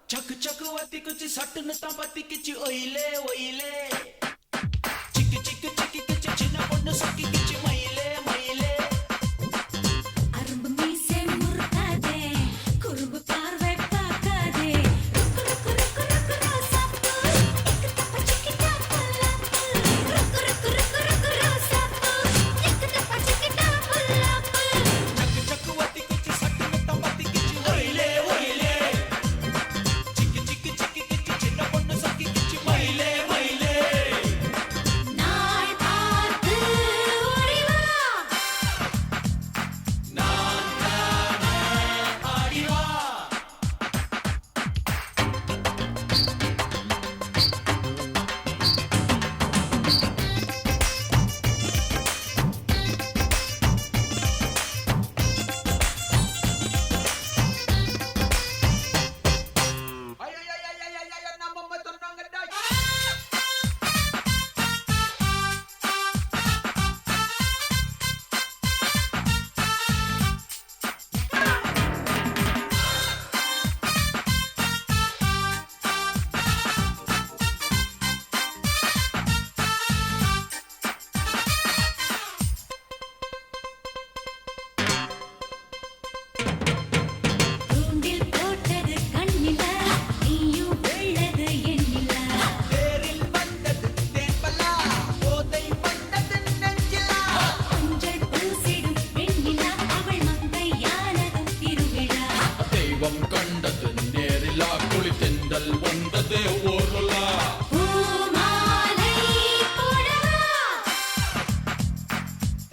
चक चक वाती कुछ सट न तापती किच ओइले ओइले चिक चिक चिक किच चिना पन्न सकी किच मइले मइले அரும்பு மீசை முறுக்காதே குறும்பு பார்வை பார்க்காதே ருக்கு ருக்கு ருக்கு ருக்கு ரோசாப்பூ இக்கு தப்பா சிக்கிட்டா பொல்லாப்பு ருக்கு ருக்கு ருக்கு ருக்கு ரோசாப்பூ இக்கு தப்பா சிக்கிட்டா பொல்லாப்பு चक चक वाती कुछ सट न तापती किच ओइले ओइले चिक चिक चिक किच चिना पन्न सकी किच मइले मइले நாள் பார்த்து ஓடி வா நான் தானே ஆடி வா நம்ம மத்தறங்க டா தூண்டில் போட்டது கண்ணிலா நீயும் வெள்ளது எண்ணிலா தேரில் வந்தது தேன்பலா போதை வந்தது நெஞ்சிலா மஞ்சள் பூசிடும் பெண்ணிலா அவள் மங்கையானதும் திருவிழா தெய்வம் கண்டது நேரிலா குளித்தெண்டல் வந்தது ஊருலா பூமாலை போடவா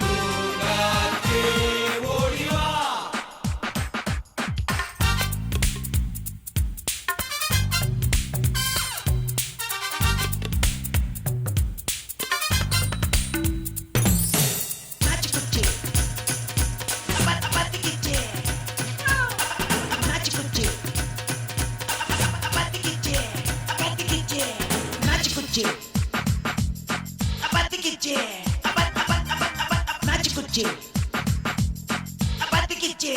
பூங்காற்றே ஓடி வா நாச்சிக்குச்சி அபாத்திக்கிச்சி நாச்சிக்குச்சி அபாத்திக்கிச்சி நாச்சிக்குச்சி அபாத்திக்கிச்சி நாச்சிக்குச்சி அபாத்திக்கிச்சி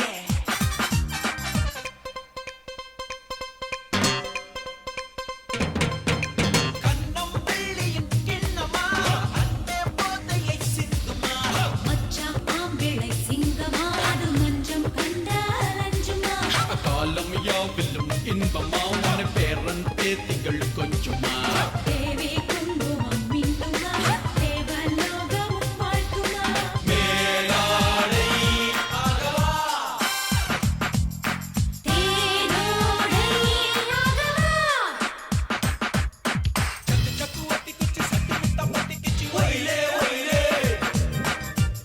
கண்ணம் வெள்ளியின் கிண்ணமா அன்பே போதையை சிந்துமா மச்சான் ஆம்பிளை சிங்கமா அது மஞ்சம் கண்டால் அஞ்சுமா காலம் யாவிலும் இன்பமா மன பேரன் பேத்திகள் கொஞ்சமா தேவி குங்குமம் மின்னுமா தேவலோகமும் வாழ்த்துமா மேலாடை ஆகவா தேனோடை ஆகவா சக்கு வட்டி குச்சி சட்டு முட்டா பட்டி கிச்சி ஒயிலே ஒயிலே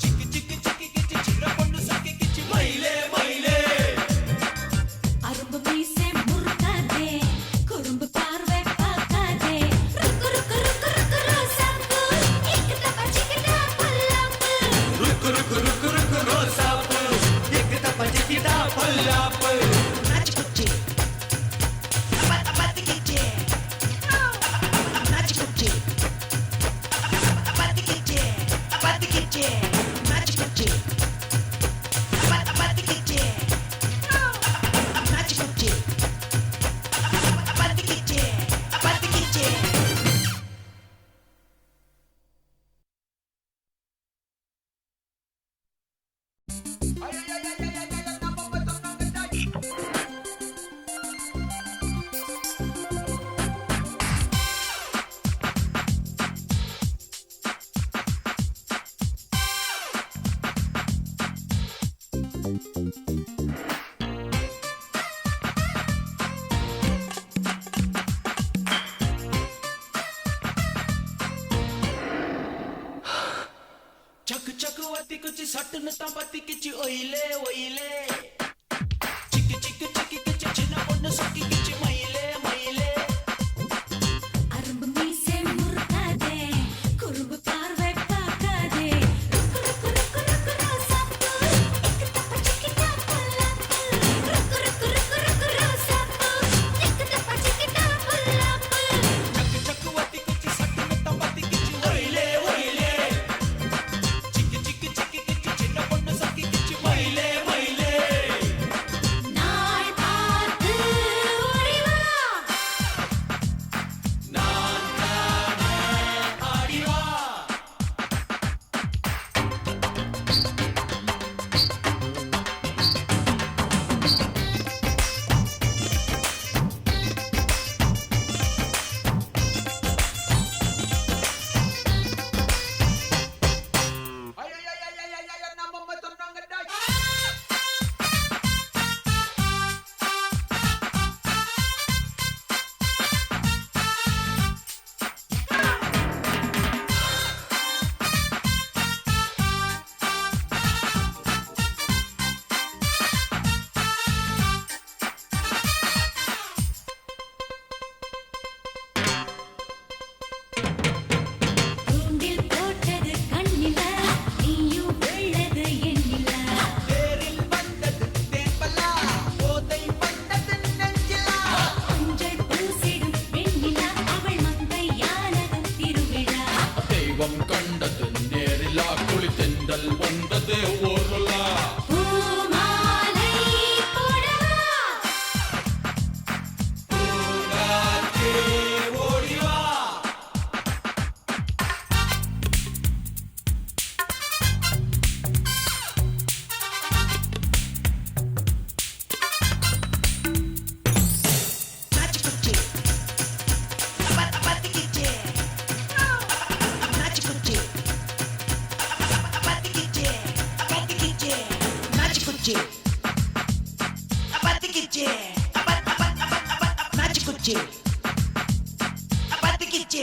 சிக்கி சிக்கி சிக்கி கிச்சி சின்ன பொண்ணு சக்கி கிச்சி மயிலே மயிலே அரும்பு மீசை முறுக்காதே குறும்பு பார்வை பார்க்காதே ருக்கு ருக்கு ருக்கு ருக்கு ரோசாப்பூ இக்கு தப்பா சிக்கிட்டா பொல்லாப்பு ருக்கு ருக்கு ருக்கு ருக்கு ரோசாப்பு எக்கு தப்பா சிக்கிட்டா பொல்லாப்பு நாச்சிக்குச்சி அபாத்திக்கிச்சி நாச்சிக்குச்சி அபாத்திக்கிச்சி அபாத்திக்கிச்சி நாச்சிக்குச்சி அபாத்திக்கிச்சி நாச்சிக்குச்சி அபாத்திக்கிச்சி அபாத்திக்கிச்சி चक चक वाती कुछ सट न तापती किच ओइले ओइले चिक चिक चिक किच चिना पन्न सकी किच मइले मइले அரும்பு மீசை முறுக்காதே குறும்பு பார்வை பார்க்காதே ருக்கு ருக்கு ருக்கு ருக்கு ரோசாப்பூ இக்கு தப்பா சிக்கிட்டா பொல்லாப்பு ருக்கு ருக்கு ருக்கு ருக்கு ரோசாப்பூ இக்கு தப்பா சிக்கிட்டா பொல்லாப்பு चक चक वाती कुछ सट न तापती किच ओइले ओइले चिक चिक चिक किच चिना पन्न सकी किच मइले मइले பத்திக்கிச்சு நாச்சு குச்சி பத்திக்கிச்சு